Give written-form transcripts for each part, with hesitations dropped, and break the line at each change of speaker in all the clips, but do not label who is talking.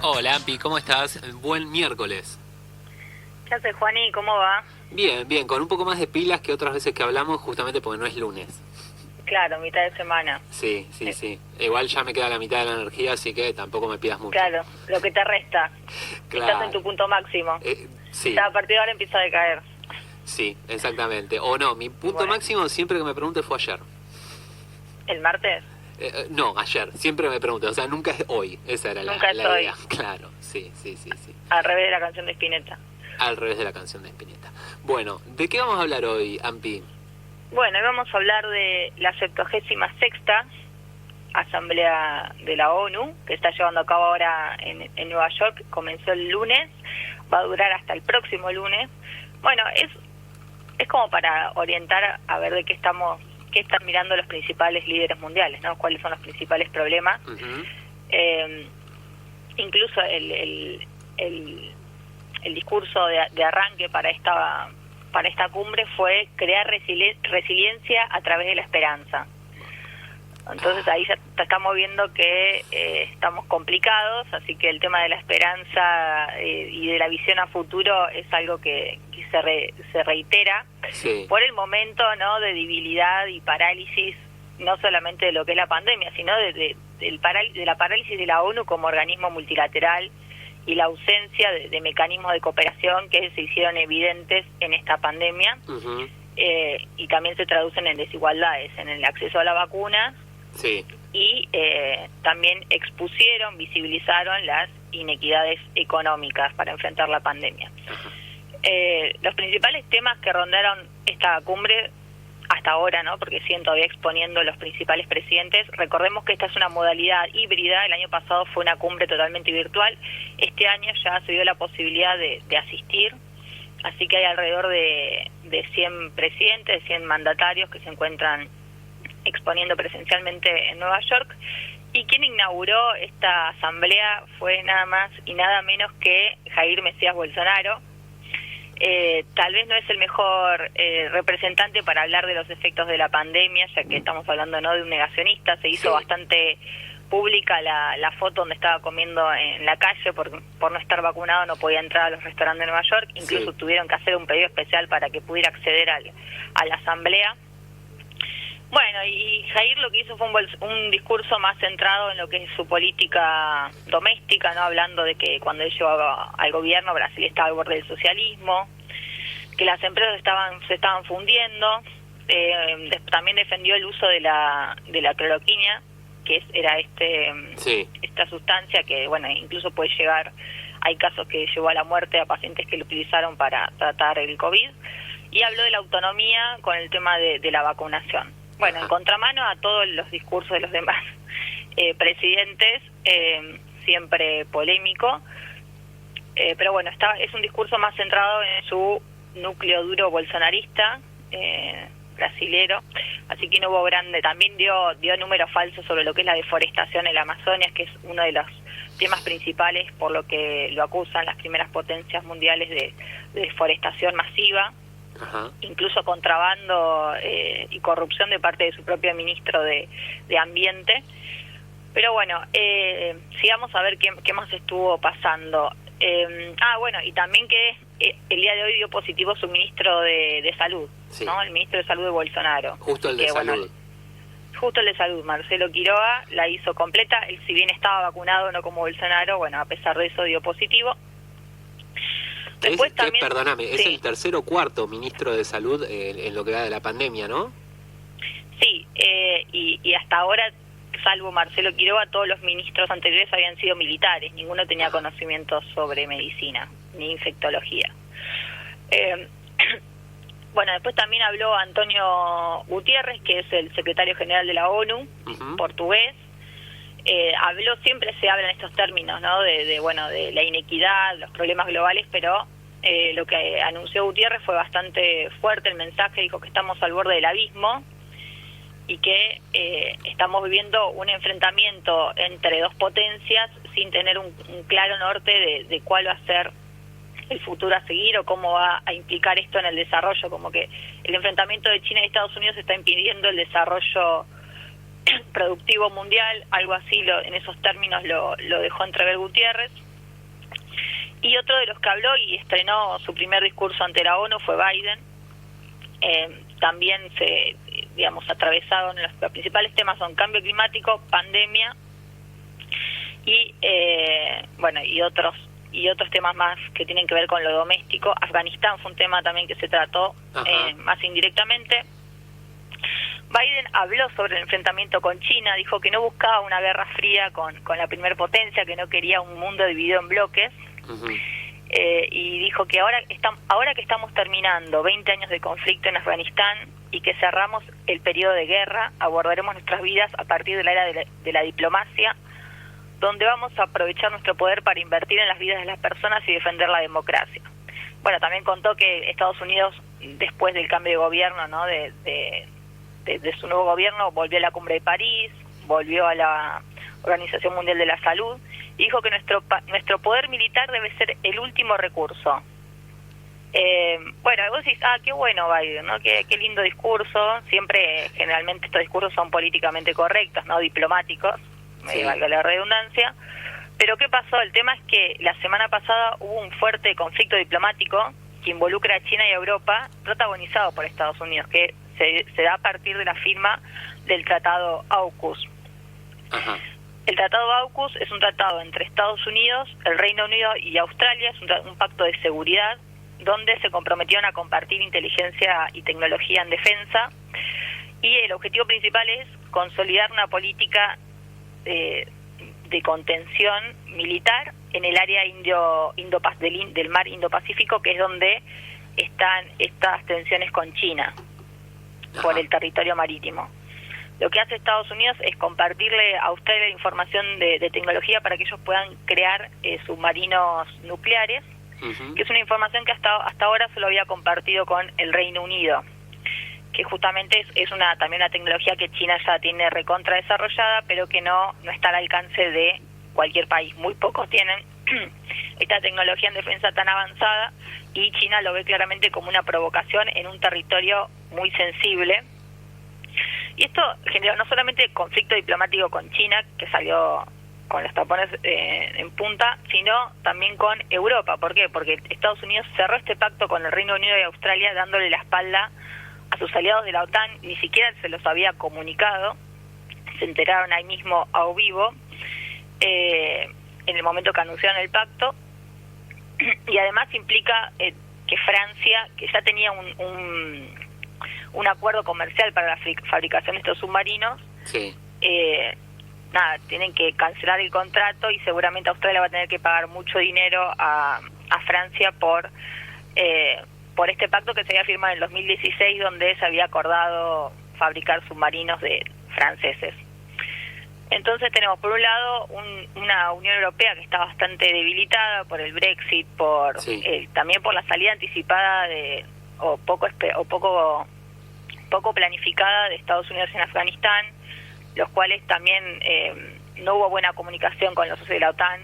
Hola, Ampi, ¿cómo estás? Buen miércoles.
¿Qué haces, Juani? ¿Cómo va?
Bien, bien, con un poco más de pilas que otras veces que hablamos, justamente porque no es lunes.
Claro, mitad de semana.
Sí, sí,
Eh,
sí. Igual ya me queda la mitad de la energía, así que tampoco me pidas mucho.
Claro, lo que te resta. Estás en
Claro.
tu punto máximo.
Sí,
Ya a partir de ahora empieza a decaer.
sí, exactamente. O no, mi punto
Bueno,
máximo siempre que me pregunte fue ayer.
¿el martes?
No, ayer, siempre me pregunto, o sea, nunca es hoy. Esa era
Nunca es
la idea.
hoy.
Claro, sí, sí, sí, sí.
Al revés de la canción de Spinetta.
Al revés de la canción de Spinetta. Bueno, ¿de qué vamos a hablar hoy, Ampi?
Bueno, hoy vamos a hablar de la 76ª Asamblea de la ONU, que está llevando a cabo ahora en Nueva York. Comenzó el lunes, va a durar hasta el próximo lunes. Bueno, es como para orientar a ver de qué están mirando los principales líderes mundiales, ¿no? Cuáles son los principales problemas.
Ujú.
Eh, Incluso el discurso de arranque para esta cumbre fue crear resiliencia a través de la esperanza. Entonces ahí ya estamos viendo que estamos complicados, así que el tema de la esperanza y de la visión a futuro es algo que se reitera
Sí.
por el momento, ¿no?, de debilidad y parálisis, no solamente de lo que es la pandemia, sino de la parálisis de la ONU como organismo multilateral y la ausencia de mecanismos de cooperación que se hicieron evidentes en esta pandemia.
Ujú.
Y también se traducen en desigualdades en el acceso a la vacuna,
Sí.
y también visibilizaron las inequidades económicas para enfrentar la pandemia. Los principales temas que rondaron esta cumbre hasta ahora, ¿no?, porque siguen todavía exponiendo los principales presidentes. Recordemos que esta es una modalidad híbrida. El año pasado fue una cumbre totalmente virtual. Este año ya se dio la posibilidad de asistir, así que hay alrededor de 100 presidentes, de 100 mandatarios que se encuentran exponiendo presencialmente en Nueva York. Y quien inauguró esta asamblea fue nada más y nada menos que Jair Mesías Bolsonaro. Tal vez no es el mejor representante para hablar de los efectos de la pandemia, ya que estamos hablando, ¿no?, de un negacionista. Se hizo bastante pública la foto donde estaba comiendo en la calle por no estar vacunado, no podía entrar a los restaurantes de Nueva York. Incluso tuvieron que hacer un pedido especial para que pudiera acceder a la asamblea. Bueno, y Jair lo que hizo fue un discurso más centrado en lo que es su política doméstica, ¿no?, hablando de que cuando él llegó al gobierno Brasil estaba al borde del socialismo, que las empresas se estaban fundiendo. También defendió el uso de la cloroquina, que era esta sustancia que, bueno, incluso puede llegar, hay casos que llevó a la muerte a pacientes que lo utilizaron para tratar el COVID. Y habló de la autonomía con el tema de la vacunación. Bueno, en contramano a todos los discursos de los demás presidentes, siempre polémico, pero bueno, es un discurso más centrado en su núcleo duro bolsonarista, brasilero, así que no hubo también dio números falsos sobre lo que es la deforestación en la Amazonia, que es uno de los temas principales por lo que lo acusan las primeras potencias mundiales de deforestación masiva.
Ajá.
Incluso contrabando y corrupción de parte de su propio ministro de Ambiente. Pero bueno, sigamos a ver qué más estuvo pasando. Bueno, y también que el día de hoy dio positivo su ministro de Salud, ¿no?, el ministro de Salud de Bolsonaro.
Justo el de Salud.
Bueno, justo el de Salud, Marcelo Quiroga, la hizo completa. Él, si bien estaba vacunado, no como Bolsonaro, bueno, a pesar de eso dio positivo. Después también,
perdóname, es el tercer o cuarto ministro de Salud en lo que va de la pandemia, ¿no?
Sí, y hasta ahora, salvo Marcelo Quiroga, todos los ministros anteriores habían sido militares. Ninguno tenía conocimientos sobre medicina ni infectología. Bueno, después también habló Antonio Gutiérrez, que es el secretario general de la ONU, portugués. Siempre se habla en estos términos, ¿no?, de la inequidad, los problemas globales, pero lo que anunció Gutiérrez fue bastante fuerte el mensaje. Dijo que estamos al borde del abismo y que estamos viviendo un enfrentamiento entre dos potencias sin tener un claro norte de cuál va a ser el futuro a seguir o cómo va a implicar esto en el desarrollo. Como que el enfrentamiento de China y Estados Unidos está impidiendo el desarrollo productivo mundial, algo así en esos términos lo dejó entrever Gutiérrez. Y otro de los que habló y estrenó su primer discurso ante la ONU fue Biden. También atravesaron los principales temas son cambio climático, pandemia y otros temas más que tienen que ver con lo doméstico. Afganistán fue un tema también que se trató más indirectamente. Biden habló sobre el enfrentamiento con China, dijo que no buscaba una guerra fría con la primer potencia, que no quería un mundo dividido en bloques. Y dijo que ahora que estamos terminando 20 años de conflicto en Afganistán y que cerramos el periodo de guerra, abordaremos nuestras vidas a partir de la era de la diplomacia, donde vamos a aprovechar nuestro poder para invertir en las vidas de las personas y defender la democracia. Bueno, también contó que Estados Unidos, después del cambio de gobierno, ¿no?, de su nuevo gobierno, volvió a la Cumbre de París, volvió a la Organización Mundial de la Salud, y dijo que nuestro poder militar debe ser el último recurso. Vos decís, qué bueno Biden, ¿no? Qué lindo discurso. Siempre, generalmente estos discursos son políticamente correctos, no diplomáticos, valga la redundancia. Pero ¿qué pasó? El tema es que la semana pasada hubo un fuerte conflicto diplomático que involucra a China y a Europa, protagonizado por Estados Unidos, que se da a partir de la firma del Tratado AUKUS.
Ajá.
El Tratado AUKUS es un tratado entre Estados Unidos, el Reino Unido y Australia, es un pacto de seguridad donde se comprometieron a compartir inteligencia y tecnología en defensa, y el objetivo principal es consolidar una política de contención militar en el área del mar Indo-Pacífico, que es donde están estas tensiones con China por el territorio marítimo. Lo que hace Estados Unidos es compartirle a Australia información de tecnología para que ellos puedan crear submarinos nucleares, que es una información que hasta ahora solo había compartido con el Reino Unido, que justamente es también una tecnología que China ya tiene recontra desarrollada, pero que no está al alcance de cualquier país. Muy pocos tienen esta tecnología en defensa tan avanzada, y China lo ve claramente como una provocación en un territorio muy sensible. Y esto generó no solamente conflicto diplomático con China, que salió con los tapones en punta, sino también con Europa. ¿Por qué? Porque Estados Unidos cerró este pacto con el Reino Unido y Australia, dándole la espalda a sus aliados de la OTAN. Ni siquiera se los había comunicado, se enteraron ahí mismo a vivo, en el momento que anunciaron el pacto. Y además implica que Francia, que ya tenía un acuerdo comercial para la fabricación de estos submarinos, tienen que cancelar el contrato, y seguramente Australia va a tener que pagar mucho dinero a Francia por este pacto que se había firmado en el 2016, donde se había acordado fabricar submarinos franceses. Entonces tenemos por un lado una Unión Europea que está bastante debilitada por el Brexit, también por la salida anticipada poco planificada de Estados Unidos en Afganistán, los cuales también no hubo buena comunicación con los socios de la OTAN.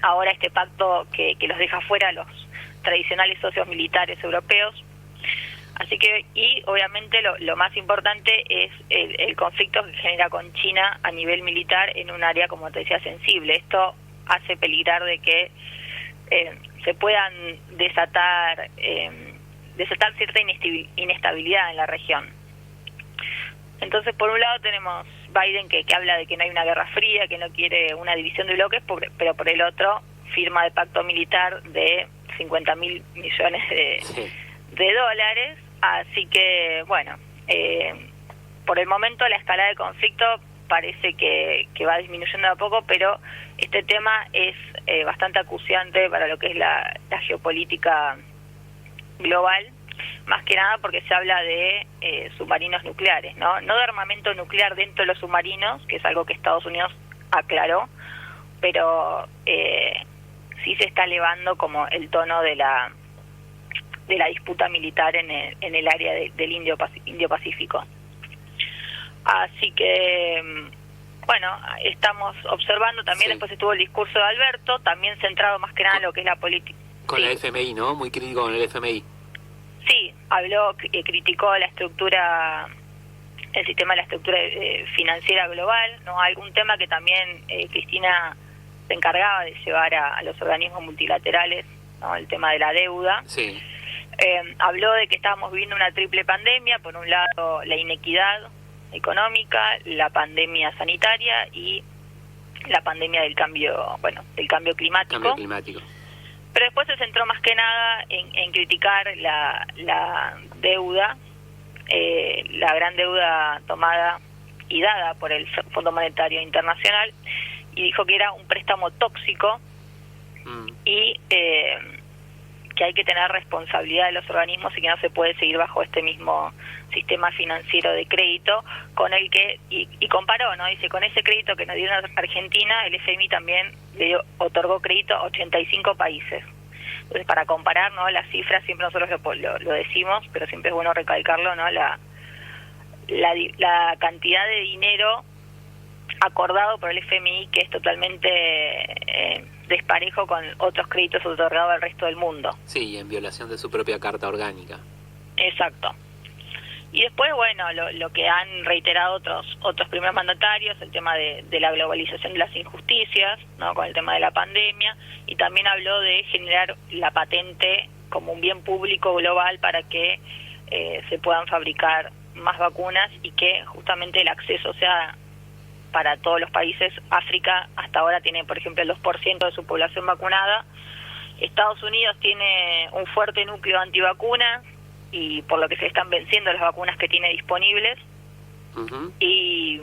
Ahora este pacto que los deja fuera los tradicionales socios militares europeos. Así que, y obviamente lo más importante es el conflicto que genera con China a nivel militar en un área, como te decía, sensible. Esto hace peligrar de que se puedan desatar cierta inestabilidad en la región. Entonces, por un lado tenemos Biden que habla de que no hay una guerra fría, que no quiere una división de bloques, pero por el otro firma de pacto militar de 50.000 millones de dólares. Así que, bueno, por el momento la escalada de conflicto parece que va disminuyendo a poco, pero este tema es bastante acuciante para lo que es la geopolítica global, más que nada porque se habla de submarinos nucleares, no de armamento nuclear dentro de los submarinos, que es algo que Estados Unidos aclaró, pero sí se está elevando como el tono de la disputa militar en el área del Indo-Pacífico. Así que, bueno, estamos observando también, después estuvo el discurso de Alberto, también centrado más que nada en lo que es la política.
Con la FMI, ¿no? Muy crítico con el FMI.
Sí, criticó la estructura, el sistema de la estructura financiera global, ¿no? Algún tema que también Cristina se encargaba de llevar a los organismos multilaterales, ¿no?, el tema de la deuda.
Sí.
Habló de que estábamos viviendo una triple pandemia: por un lado la inequidad económica, la pandemia sanitaria y la pandemia del cambio climático.
Cambio climático.
Pero después se centró más que nada en criticar la deuda, la gran deuda tomada y dada por el Fondo Monetario Internacional, y dijo que era un préstamo tóxico y que hay que tener responsabilidad de los organismos y que no se puede seguir bajo este mismo sistema financiero de crédito con el que, y comparó, ¿no? Dice, con ese crédito que nos dio Argentina, el FMI también le otorgó crédito a 85 países. Entonces, para comparar, ¿no?, las cifras, siempre nosotros lo decimos, pero siempre es bueno recalcarlo, ¿no?, la cantidad de dinero acordado por el FMI, que es totalmente desparejo con otros créditos otorgados al resto del mundo.
Sí, en violación de su propia Carta Orgánica.
Exacto. Y después, bueno, lo que han reiterado otros primeros mandatarios, el tema de la globalización de las injusticias, ¿no?, con el tema de la pandemia, y también habló de generar la patente como un bien público global para que se puedan fabricar más vacunas y que justamente el acceso sea para todos los países. África hasta ahora tiene, por ejemplo, el 2% de su población vacunada. Estados Unidos tiene un fuerte núcleo antivacuna, y por lo que se están venciendo las vacunas que tiene disponibles. Y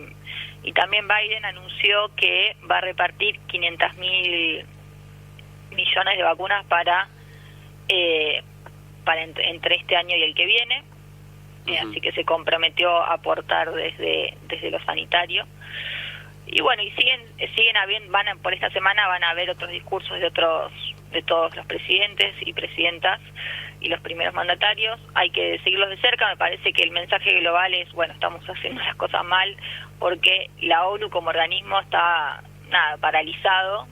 también Biden anunció que va a repartir 500.000 millones de vacunas para entre este año y el que viene. Así que se comprometió a aportar desde lo sanitario. Y bueno, y siguen habiendo, por esta semana van a haber otros discursos de todos los presidentes y presidentas y los primeros mandatarios. Hay que seguirlos de cerca. Me parece que el mensaje global es, bueno, estamos haciendo las cosas mal porque la ONU como organismo está paralizado,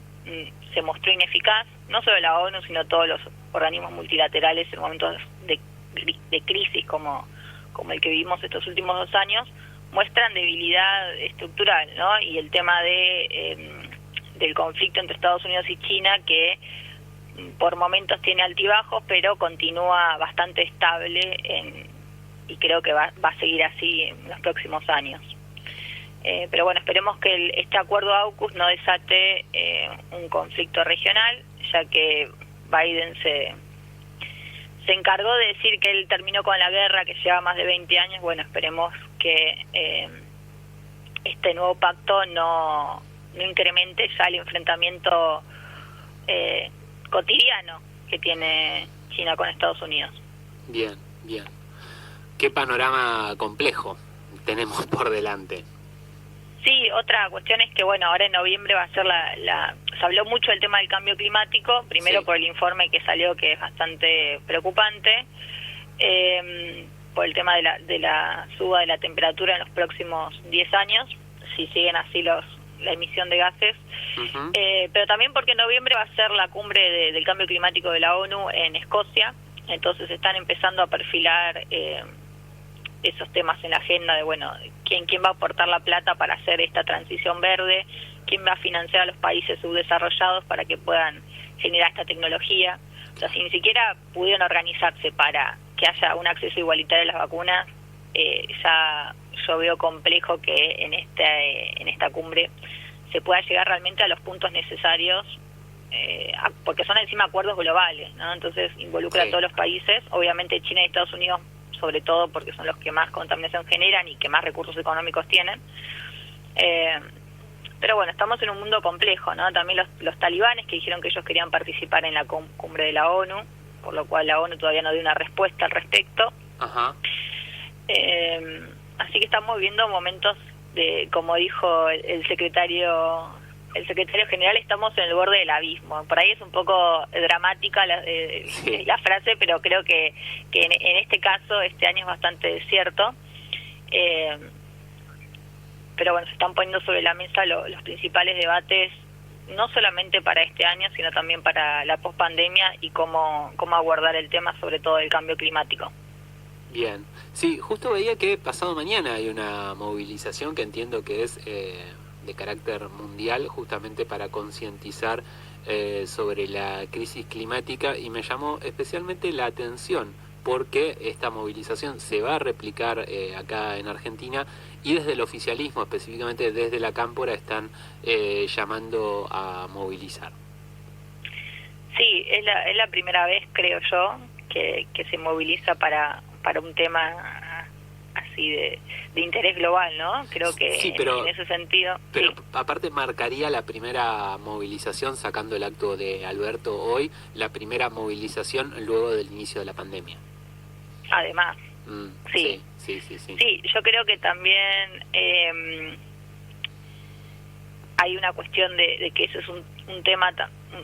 se mostró ineficaz, no solo la ONU, sino todos los organismos multilaterales en momentos de crisis como el que vivimos estos últimos 2 años, muestran debilidad estructural, ¿no? Y el tema del conflicto entre Estados Unidos y China, que por momentos tiene altibajos, pero continúa bastante estable y creo que va a seguir así en los próximos años. Pero bueno, esperemos que este acuerdo AUKUS no desate un conflicto regional, ya que Biden se encargó de decir que él terminó con la guerra, que lleva más de 20 años. Bueno, esperemos que este nuevo pacto no incremente ya el enfrentamiento cotidiano que tiene China con Estados Unidos.
Bien. Qué panorama complejo tenemos por delante.
Sí, otra cuestión es que, bueno, ahora en noviembre va a ser se habló mucho del tema del cambio climático, primero
sí,
por el informe que salió, que es bastante preocupante, por el tema de la suba de la temperatura en los próximos 10 años, si siguen así la emisión de gases, pero también porque en noviembre va a ser la cumbre del cambio climático de la ONU en Escocia. Entonces están empezando a perfilar esos temas en la agenda de, bueno, quién va a aportar la plata para hacer esta transición verde, quién va a financiar a los países subdesarrollados para que puedan generar esta tecnología. O sea, si ni siquiera pudieron organizarse para que haya un acceso igualitario a las vacunas, ya yo veo complejo que en esta cumbre se pueda llegar realmente a los puntos necesarios, porque son encima acuerdos globales, ¿no? Entonces involucra a todos los países, obviamente China y Estados Unidos sobre todo, porque son los que más contaminación generan y que más recursos económicos tienen. Pero bueno, estamos en un mundo complejo, ¿no? También los talibanes, que dijeron que ellos querían participar en la cumbre de la ONU, por lo cual la ONU todavía no dio una respuesta al respecto. Así que estamos viviendo momentos como dijo el secretario general, estamos en el borde del abismo. Por ahí es un poco dramática la frase, pero creo que en este caso este año es bastante desierto. Pero bueno, se están poniendo sobre la mesa los principales debates, no solamente para este año, sino también para la pospandemia y cómo abordar el tema, sobre todo del cambio climático.
Bien, sí, justo veía que pasado mañana hay una movilización que entiendo que es de carácter mundial, justamente para concientizar sobre la crisis climática, y me llamó especialmente la atención porque esta movilización se va a replicar acá en Argentina, y desde el oficialismo, específicamente desde la Cámpora, están llamando a movilizar.
Sí, es la primera vez, creo yo, que se moviliza para un tema así de interés global, ¿no? Creo que
sí, pero,
en ese sentido...
Pero
sí.
Aparte marcaría la primera movilización, sacando el acto de Alberto hoy, la primera movilización luego del inicio de la pandemia.
Además, sí. Sí, yo creo que también hay una cuestión de que eso es un tema,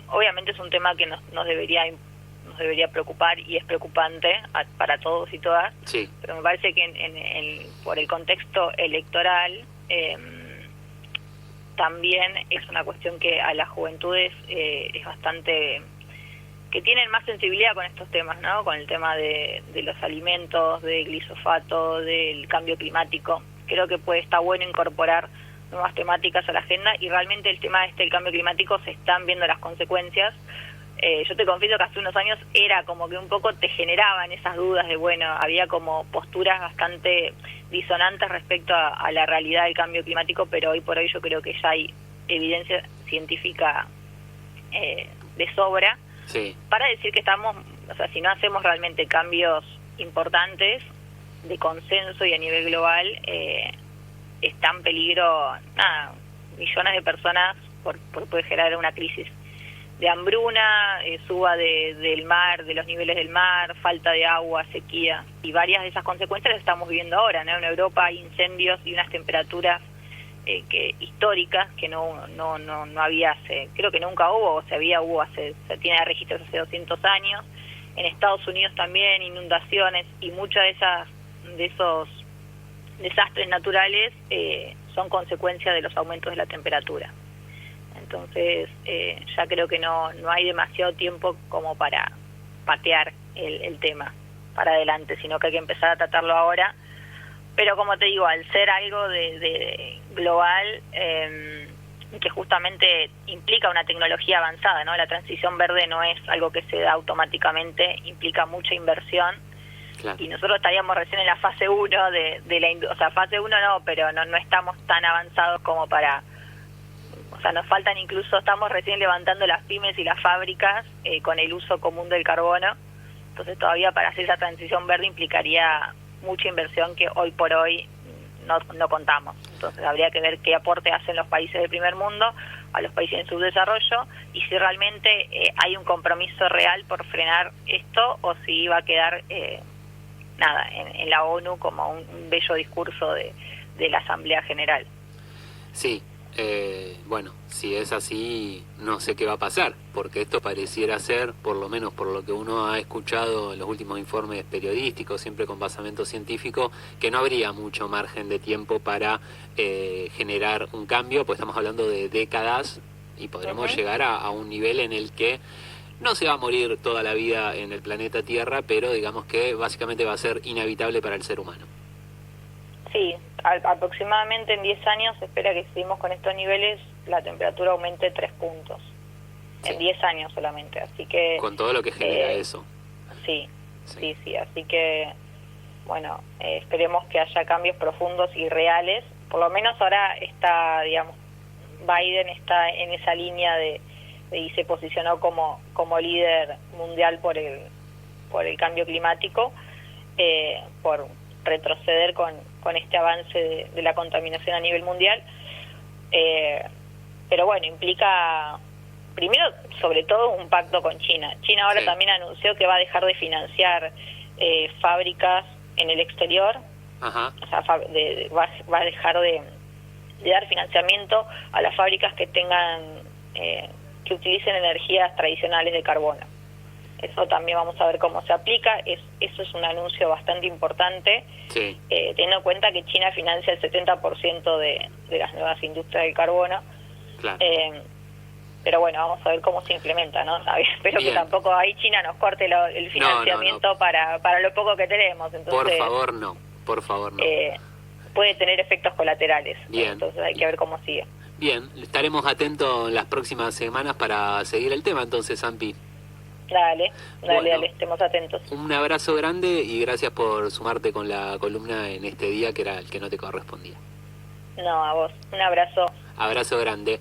obviamente es un tema que nos debería preocupar, y es preocupante para todos y todas,
sí.
Pero me parece que por el contexto electoral también es una cuestión que a las juventudes es bastante... que tienen más sensibilidad con estos temas, ¿no? Con el tema de los alimentos, del glifosato, del cambio climático. Creo que estar bueno incorporar nuevas temáticas a la agenda, y realmente el tema del cambio climático se están viendo las consecuencias. Yo te confieso que hace unos años era como que un poco te generaban esas dudas de, bueno, había como posturas bastante disonantes respecto a la realidad del cambio climático, pero hoy por hoy yo creo que ya hay evidencia científica de sobra, sí, para decir que estamos, o sea, si no hacemos realmente cambios importantes de consenso y a nivel global, está en peligro, millones de personas por puede generar una crisis de hambruna, suba del mar, de los niveles del mar, falta de agua, sequía, y varias de esas consecuencias las estamos viviendo ahora, ¿no? En Europa hay incendios y unas temperaturas históricas que no había creo que nunca hubo, se tiene registros hace 200 años. En Estados Unidos también inundaciones, y muchas de esos desastres naturales son consecuencia de los aumentos de la temperatura. Entonces ya creo que no hay demasiado tiempo como para patear el tema para adelante, sino que hay que empezar a tratarlo ahora. Pero como te digo, al ser algo de global, que justamente implica una tecnología avanzada, ¿no? La transición verde no es algo que se da automáticamente, implica mucha inversión. Claro. Y nosotros estaríamos recién en la fase 1 de la industria, o sea, fase 1 no, pero no estamos tan avanzados como para... O sea, nos faltan incluso, estamos recién levantando las pymes y las fábricas con el uso común del carbono. Entonces todavía para hacer esa transición verde implicaría mucha inversión que hoy por hoy no contamos. Entonces habría que ver qué aporte hacen los países del primer mundo a los países en subdesarrollo, y si realmente hay un compromiso real por frenar esto, o si va a quedar en la ONU como un bello discurso de la Asamblea General.
Sí. Bueno, si es así, no sé qué va a pasar, porque esto pareciera ser, por lo menos por lo que uno ha escuchado en los últimos informes periodísticos, siempre con basamento científico, que no habría mucho margen de tiempo para generar un cambio, pues estamos hablando de décadas, y podremos llegar a un nivel en el que no se va a morir toda la vida en el planeta Tierra, pero digamos que básicamente va a ser inevitable para el ser humano.
Sí, aproximadamente en 10 años se espera que, si seguimos con estos niveles, la temperatura aumente 3 puntos. Sí. En 10 años solamente, así que...
Con todo lo que genera eso.
Sí, así que, bueno, esperemos que haya cambios profundos y reales. Por lo menos ahora está, digamos, Biden está en esa línea y se posicionó como líder mundial por el cambio climático, por retroceder con este avance de la contaminación a nivel mundial, pero bueno, implica primero, sobre todo, un pacto con China. China ahora también anunció que va a dejar de financiar fábricas en el exterior. Ajá. O sea, va a dejar de dar financiamiento a las fábricas que tengan que utilicen energías tradicionales de carbono. Eso también vamos a ver cómo se aplica. Eso es un anuncio bastante importante, sí, teniendo en cuenta que China financia el 70% de las nuevas industrias del carbono. Claro. Pero bueno, vamos a ver cómo se implementa, ¿no? Espero que tampoco ahí China nos corte el financiamiento no. Para lo poco que tenemos. Entonces,
por favor, no.
Puede tener efectos colaterales. Bien. Entonces hay que ver cómo sigue.
Bien, estaremos atentos en las próximas semanas para seguir el tema, entonces, Ampi.
Dale,
Bueno,
estemos atentos.
Un abrazo grande y gracias por sumarte con la columna en este día que era el que no te correspondía.
No, a vos. Un abrazo.
Abrazo grande.